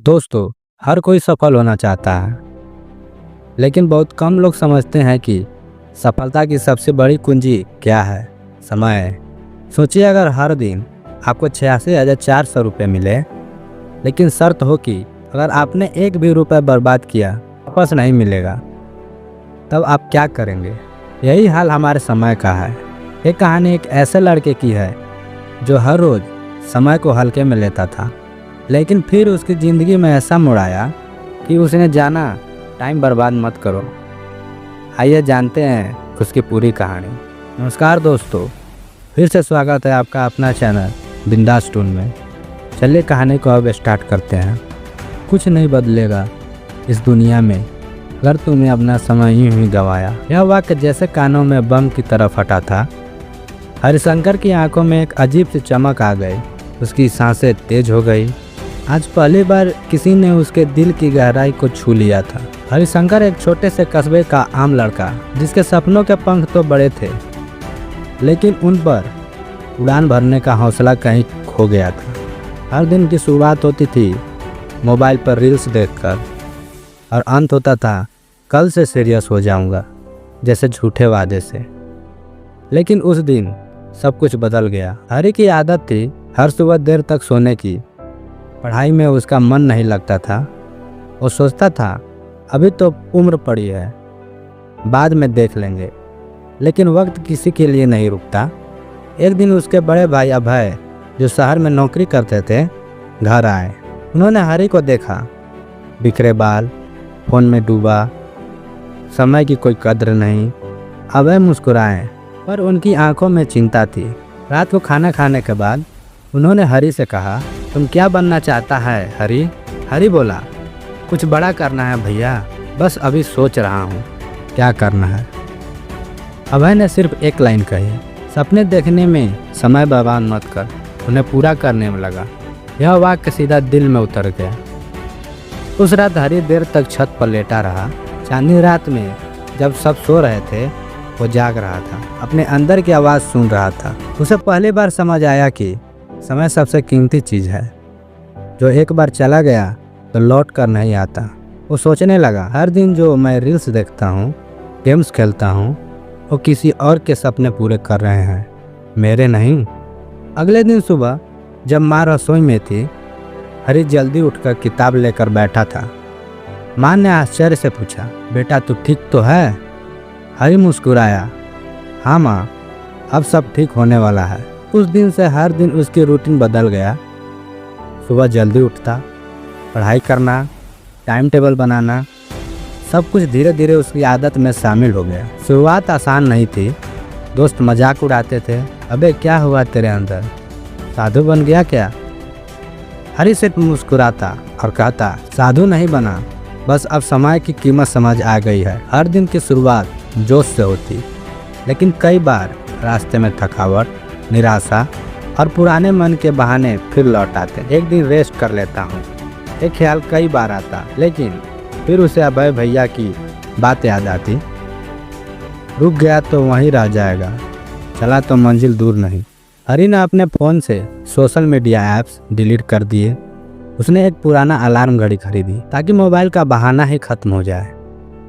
दोस्तों, हर कोई सफल होना चाहता है, लेकिन बहुत कम लोग समझते हैं कि सफलता की सबसे बड़ी कुंजी क्या है। समय। सोचिए, अगर हर दिन आपको 86,400 रुपये मिले, लेकिन शर्त हो कि अगर आपने एक भी रुपये बर्बाद किया वापस नहीं मिलेगा, तब आप क्या करेंगे? यही हाल हमारे समय का है। ये कहानी एक ऐसे लड़के की है जो हर रोज़ समय को हल्के में लेता था, लेकिन फिर उसकी ज़िंदगी में ऐसा मोड़ आया कि उसने जाना टाइम बर्बाद मत करो। आइए जानते हैं उसकी पूरी कहानी। नमस्कार दोस्तों, फिर से स्वागत है आपका अपना चैनल बिंदास टून में। चलिए कहानी को अब स्टार्ट करते हैं। कुछ नहीं बदलेगा इस दुनिया में अगर तुमने अपना समय यूं ही गंवाया। यह वाक्य जैसे कानों में बम की तरह फटा था। हरिशंकर की आंखों में एक अजीब सी चमक आ गई, उसकी सांसें तेज हो गई। आज पहली बार किसी ने उसके दिल की गहराई को छू लिया था। हरिशंकर एक छोटे से कस्बे का आम लड़का, जिसके सपनों के पंख तो बड़े थे, लेकिन उन पर उड़ान भरने का हौसला कहीं खो गया था। हर दिन की शुरुआत होती थी मोबाइल पर रील्स देखकर, और अंत होता था कल से सीरियस हो जाऊंगा जैसे झूठे वादे से। लेकिन उस दिन सब कुछ बदल गया। हरी की आदत थी हर सुबह देर तक सोने की। पढ़ाई में उसका मन नहीं लगता था। वो सोचता था अभी तो उम्र पड़ी है, बाद में देख लेंगे। लेकिन वक्त किसी के लिए नहीं रुकता। एक दिन उसके बड़े भाई अभय, जो शहर में नौकरी करते थे, घर आए। उन्होंने हरी को देखा, बिखरे बाल, फोन में डूबा, समय की कोई कद्र नहीं। अभय मुस्कुराए, पर उनकी आंखों में चिंता थी। रात को खाना खाने के बाद उन्होंने हरी से कहा, तुम क्या बनना चाहता है हरी? हरी बोला, कुछ बड़ा करना है भैया, बस अभी सोच रहा हूँ क्या करना है। अभय ने सिर्फ एक लाइन कही, सपने देखने में समय बर्बाद मत कर, उन्हें पूरा करने में लगा। यह वाक्य सीधा दिल में उतर गया। उस रात हरी देर तक छत पर लेटा रहा। चांदनी रात में जब सब सो रहे थे, वो जाग रहा था, अपने अंदर की आवाज़ सुन रहा था। उसे पहली बार समझ आया कि समय सबसे कीमती चीज़ है, जो एक बार चला गया तो लौट कर नहीं आता। वो सोचने लगा, हर दिन जो मैं रील्स देखता हूँ, गेम्स खेलता हूँ, वो किसी और के सपने पूरे कर रहे हैं, मेरे नहीं। अगले दिन सुबह जब माँ रसोई में थी, हरी जल्दी उठकर किताब लेकर बैठा था। माँ ने आश्चर्य से पूछा, बेटा तू ठीक तो है? हरी मुस्कुराया, हाँ माँ, अब सब ठीक होने वाला है। उस दिन से हर दिन उसकी रूटीन बदल गया। सुबह जल्दी उठता, पढ़ाई करना, टाइम टेबल बनाना, सब कुछ धीरे धीरे उसकी आदत में शामिल हो गया। शुरुआत आसान नहीं थी। दोस्त मजाक उड़ाते थे, अबे क्या हुआ तेरे अंदर, साधु बन गया क्या? हरी सिर्फ मुस्कुराता और कहता, साधु नहीं बना, बस अब समय की कीमत समझ आ गई है। हर दिन की शुरुआत जोश से होती, लेकिन कई बार रास्ते में थकावट, निराशा और पुराने मन के बहाने फिर लौट आते। एक दिन रेस्ट कर लेता हूँ, एक ख्याल कई बार आता, लेकिन फिर उसे अभय भैया की बात याद आती, रुक गया तो वहीं रह जाएगा, चला तो मंजिल दूर नहीं। हरी ने अपने फ़ोन से सोशल मीडिया ऐप्स डिलीट कर दिए। उसने एक पुराना अलार्म घड़ी खरीदी ताकि मोबाइल का बहाना ही खत्म हो जाए।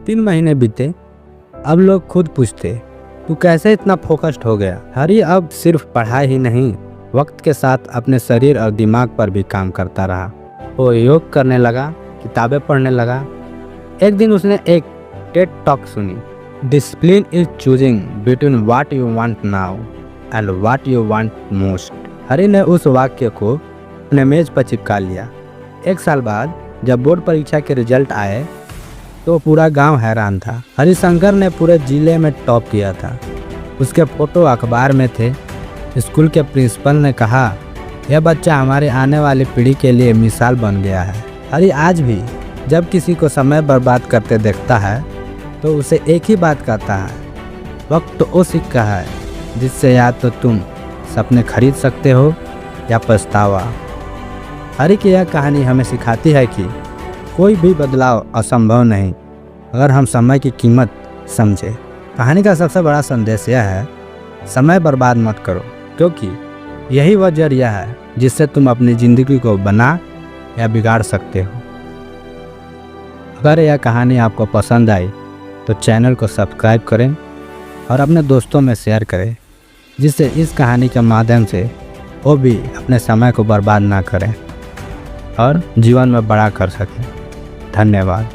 3 महीने बीते। अब लोग खुद पूछते, तू कैसे इतना फोकस्ड हो गया? हरी अब सिर्फ पढ़ाई ही नहीं, वक्त के साथ अपने शरीर और दिमाग पर भी काम करता रहा। वो योग करने लगा, किताबें पढ़ने लगा। एक दिन उसने एक टेड टॉक सुनी, discipline is choosing between what you want now and what you want most. Hari ने उस वाक्य को अपने मेज पर चिपका लिया। 1 साल बाद जब बोर्ड परीक्षा के रिजल्ट आए तो पूरा गांव हैरान था। हरिशंकर ने पूरे जिले में टॉप किया था। उसके फोटो अखबार में थे। स्कूल के प्रिंसिपल ने कहा, यह बच्चा हमारे आने वाली पीढ़ी के लिए मिसाल बन गया है। हरी आज भी जब किसी को समय बर्बाद करते देखता है तो उसे एक ही बात कहता है, वक्त तो वो सिक्का है जिससे या तो तुम सपने खरीद सकते हो या पछतावा। हरी की यह कहानी हमें सिखाती है कि कोई भी बदलाव असंभव नहीं अगर हम समय की कीमत समझे। कहानी का सबसे बड़ा संदेश यह है, समय बर्बाद मत करो, क्योंकि यही वह जरिया है जिससे तुम अपनी ज़िंदगी को बना या बिगाड़ सकते हो। अगर यह कहानी आपको पसंद आई तो चैनल को सब्सक्राइब करें और अपने दोस्तों में शेयर करें, जिससे इस कहानी के माध्यम से वो भी अपने समय को बर्बाद ना करें और जीवन में बड़ा कर सकें। धन्यवाद।